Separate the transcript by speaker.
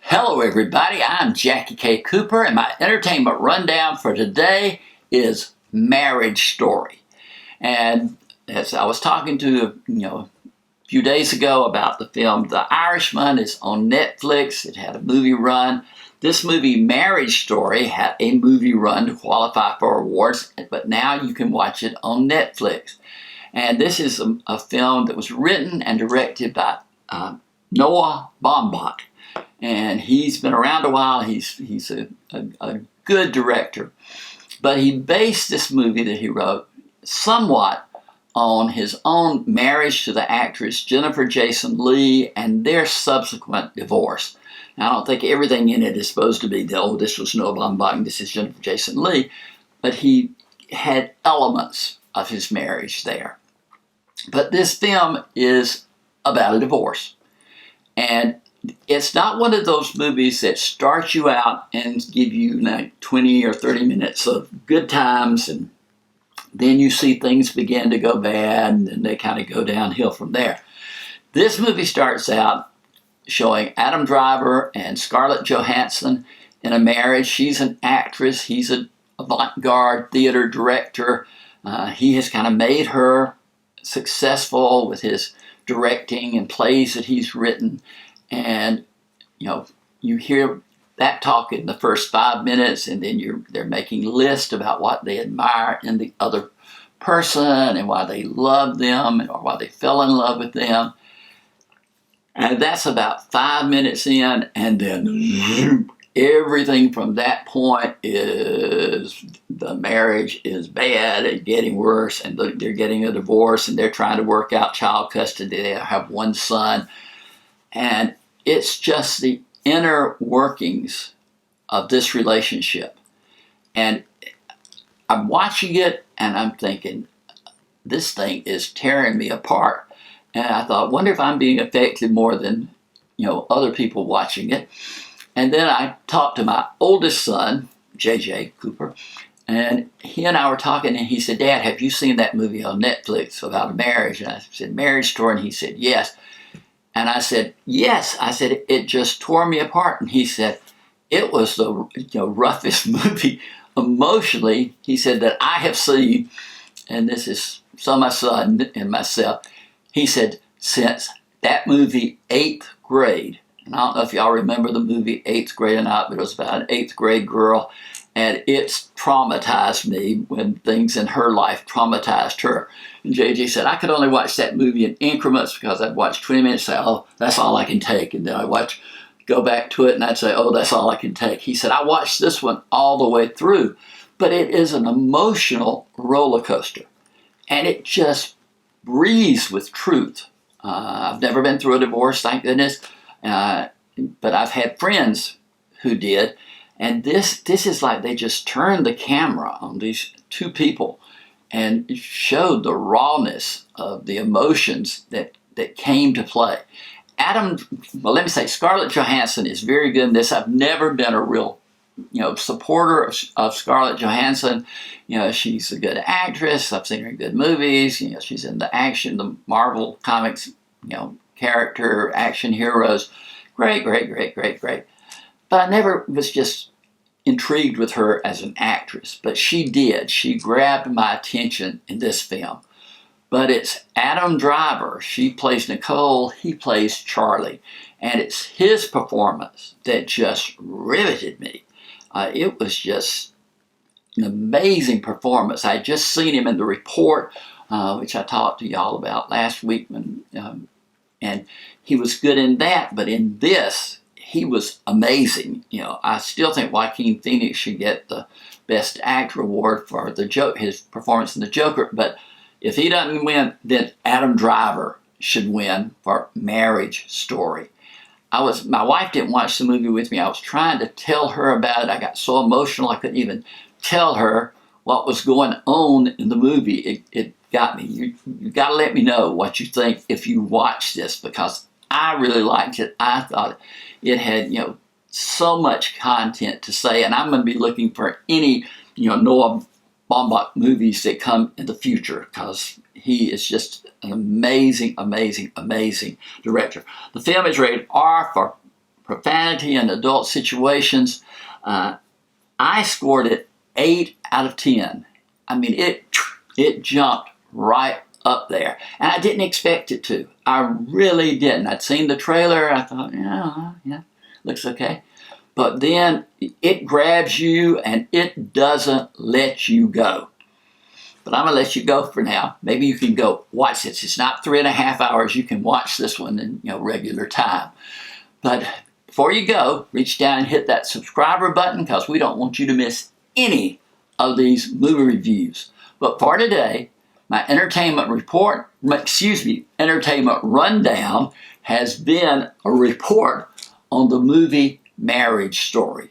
Speaker 1: Hello everybody, I'm Jackie K. Cooper and my entertainment rundown for today is Marriage Story. And as I was talking to a few days ago about the film The Irishman, is on Netflix. It had a movie run. This movie, Marriage Story, had a movie run to qualify for awards, but now you can watch it on Netflix. And this is a film that was written and directed by Noah Baumbach. And he's been around a while. He's a good director. But he based this movie that he wrote somewhat on his own marriage to the actress Jennifer Jason Leigh and their subsequent divorce. Now, I don't think everything in it is supposed to be, this was Noah Baumbach, this is Jennifer Jason Leigh, but he had elements of his marriage there. But this film is about a divorce. And it's not one of those movies that starts you out and give you like 20 or 30 minutes of good times, and then you see things begin to go bad, and then they kind of go downhill from there. This movie starts out showing Adam Driver and Scarlett Johansson in a marriage. She's an actress. He's an avant-garde theater director. He has kind of made her successful with his directing and plays that he's written. And, you hear that talk in the first 5 minutes, and then they're making lists about what they admire in the other person and why they love them or why they fell in love with them. And that's about 5 minutes in, and then everything from that point is the marriage is bad and getting worse, and they're getting a divorce, and they're trying to work out child custody. They have one son. And it's just the inner workings of this relationship. And I'm watching it and I'm thinking, this thing is tearing me apart. And I thought, wonder if I'm being affected more than, other people watching it. And then I talked to my oldest son, JackieKCooper, and he and I were talking, and he said, Dad, have you seen that movie on Netflix about a marriage? And I said, Marriage Story, and he said, yes. And I said, yes. I said, it just tore me apart. And he said, it was the roughest movie emotionally, he said, that I have seen. And this is my son and myself. He said, since that movie, 8th grade. And I don't know if y'all remember the movie 8th grade or not, but it was about an 8th grade girl. And it's traumatized me when things in her life traumatized her. And JJ said, I could only watch that movie in increments because I'd watch 20 minutes and say, oh, that's all I can take. And then I'd go back to it and I'd say, oh, that's all I can take. He said, I watched this one all the way through. But it is an emotional roller coaster. And it just breathes with truth. I've never been through a divorce, thank goodness. But I've had friends who did. And this is like they just turned the camera on these two people and showed the rawness of the emotions that came to play. Let me say, Scarlett Johansson is very good in this. I've never been a real, supporter of Scarlett Johansson. She's a good actress. I've seen her in good movies. She's in the action, the Marvel Comics, character, action heroes. Great. But I never was just intrigued with her as an actress. But she did. She grabbed my attention in this film. But it's Adam Driver. She plays Nicole. He plays Charlie. And it's his performance that just riveted me. It was just an amazing performance. I had just seen him in The Report, which I talked to y'all about last week. And he was good in that. But in this, he was amazing. I still think Joaquin Phoenix should get the Best Actor award for his performance in The Joker. But if he doesn't win, then Adam Driver should win for Marriage Story. My wife didn't watch the movie with me. I was trying to tell her about it. I got so emotional I couldn't even tell her what was going on in the movie. It got me. You got to let me know what you think if you watch this, because I really liked it. I thought it had, so much content to say, and I'm going to be looking for any, Noah Baumbach movies that come in the future, because he is just an amazing director. The film is rated R for profanity in adult situations. I scored it 8 out of 10. I mean, it jumped right up there. And I didn't expect it to. I really didn't. I'd seen the trailer. I thought, yeah, looks okay. But then it grabs you and it doesn't let you go. But I'm going to let you go for now. Maybe you can go watch this. It's not 3.5 hours. You can watch this one in regular time. But before you go, reach down and hit that subscriber button because we don't want you to miss any of these movie reviews. But for today, my entertainment rundown has been a report on the movie Marriage Story.